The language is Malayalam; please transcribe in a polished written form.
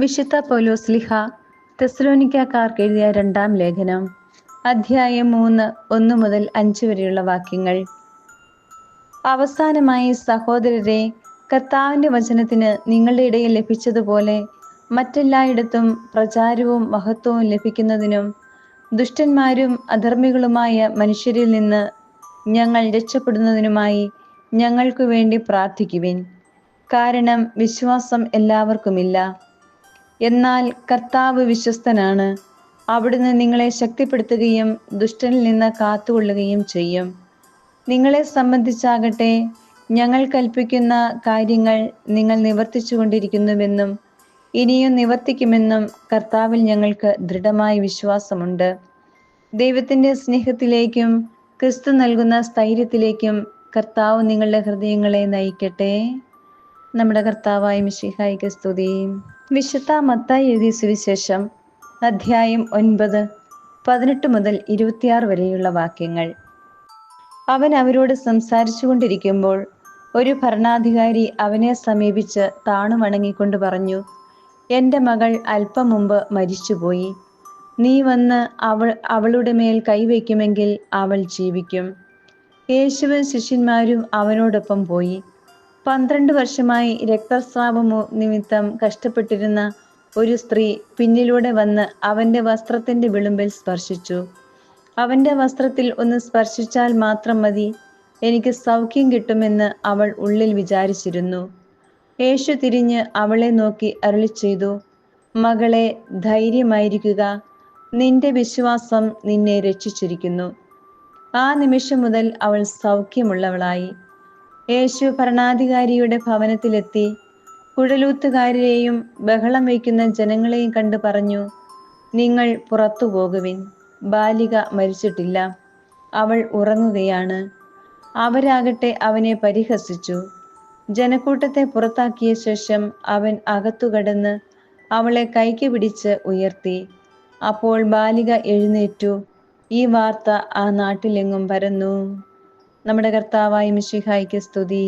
വിശുദ്ധ പൗലോസ്ലിഹ തെസ്സലോനിക്കക്കാർക്ക് എഴുതിയ രണ്ടാം ലേഖനം, അധ്യായം 3, 1 മുതൽ 5 വരെയുള്ള വാക്യങ്ങൾ. അവസാനമായി സഹോദരരെ, കർത്താവിന്റെ വചനത്തിന് നിങ്ങളുടെ ഇടയിൽ ലഭിച്ചതുപോലെ മറ്റെല്ലായിടത്തും പ്രചാരവും മഹത്വവും ലഭിക്കുന്നതിനും ദുഷ്ടന്മാരും അധർമ്മികളുമായ മനുഷ്യരിൽ നിന്ന് ഞങ്ങൾ രക്ഷപ്പെടുന്നതിനുമായി ഞങ്ങൾക്കു വേണ്ടി പ്രാർത്ഥിക്കുവിൻ. കാരണം വിശ്വാസം എല്ലാവർക്കുമില്ല. എന്നാൽ കർത്താവ് വിശ്വസ്തനാണ്. അവിടുന്ന് നിങ്ങളെ ശക്തിപ്പെടുത്തുകയും ദുഷ്ടനിൽ നിന്ന് കാത്തുകൊള്ളുകയും ചെയ്യും. നിങ്ങളെ സംബന്ധിച്ചാകട്ടെ, ഞങ്ങൾ കൽപ്പിക്കുന്ന കാര്യങ്ങൾ നിങ്ങൾ നിവർത്തിച്ചു കൊണ്ടിരിക്കുന്നുവെന്നും ഇനിയും നിവർത്തിക്കുമെന്നും കർത്താവിൽ ഞങ്ങൾക്ക് ദൃഢമായ വിശ്വാസമുണ്ട്. ദൈവത്തിന്റെ സ്നേഹത്തിലേക്കും ക്രിസ്തു നൽകുന്ന സ്ഥൈര്യത്തിലേക്കും കർത്താവ് നിങ്ങളുടെ ഹൃദയങ്ങളെ നയിക്കട്ടെ. നമ്മുടെ കർത്താവായ മിശിഹായ്ക്ക് സ്തുതി. വിശുദ്ധ മത്തായി എഴുതിയ സുവിശേഷം, അധ്യായം 9, 18 മുതൽ 26 വരെയുള്ള വാക്യങ്ങൾ. അവൻ അവരോട് സംസാരിച്ചു കൊണ്ടിരിക്കുമ്പോൾ ഒരു ഭരണാധികാരി അവനെ സമീപിച്ച് താണു വണങ്ങിക്കൊണ്ട് പറഞ്ഞു, എൻ്റെ മകൾ അല്പം മുമ്പ് മരിച്ചുപോയി. നീ വന്ന് അവളുടെ മേൽ കൈവയ്ക്കുമെങ്കിൽ അവൾ ജീവിക്കും. യേശുവും ശിഷ്യന്മാരും അവനോടൊപ്പം പോയി. 12 വർഷമായി രക്തസ്രാവം നിമിത്തം കഷ്ടപ്പെട്ടിരുന്ന ഒരു സ്ത്രീ പിന്നിലൂടെ വന്ന് അവന്റെ വസ്ത്രത്തിന്റെ വിളുമ്പിൽ സ്പർശിച്ചു. അവന്റെ വസ്ത്രത്തിൽ ഒന്ന് സ്പർശിച്ചാൽ മാത്രം മതി, എനിക്ക് സൗഖ്യം കിട്ടുമെന്ന് അവൾ ഉള്ളിൽ വിചാരിച്ചിരുന്നു. യേശു തിരിഞ്ഞ് അവളെ നോക്കി അരുളിച്ചെയ്തു, മകളെ, ധൈര്യമായിരിക്കുക, നിന്റെ വിശ്വാസം നിന്നെ രക്ഷിച്ചിരിക്കുന്നു. ആ നിമിഷം മുതൽ അവൾ സൗഖ്യമുള്ളവളായി. യേശു ഭരണാധികാരിയുടെ ഭവനത്തിലെത്തി. കുഴലൂത്തുകാരെയും ബഹളം വയ്ക്കുന്ന ജനങ്ങളെയും കണ്ടു പറഞ്ഞു, നിങ്ങൾ പുറത്തു പോകുവിൻ. ബാലിക മരിച്ചിട്ടില്ല, അവൾ ഉറങ്ങുകയാണ്. അവരാകട്ടെ അവനെ പരിഹസിച്ചു. ജനക്കൂട്ടത്തെ പുറത്താക്കിയ ശേഷം അവൻ അകത്തു കടന്ന് അവളെ കൈക്ക് പിടിച്ച് ഉയർത്തി. അപ്പോൾ ബാലിക എഴുന്നേറ്റു. ഈ വാർത്ത ആ നാട്ടിലെങ്ങും പരന്നു. നമ്മുടെ കർത്താവായ മിശിഹായ്ക്ക് സ്തുതി.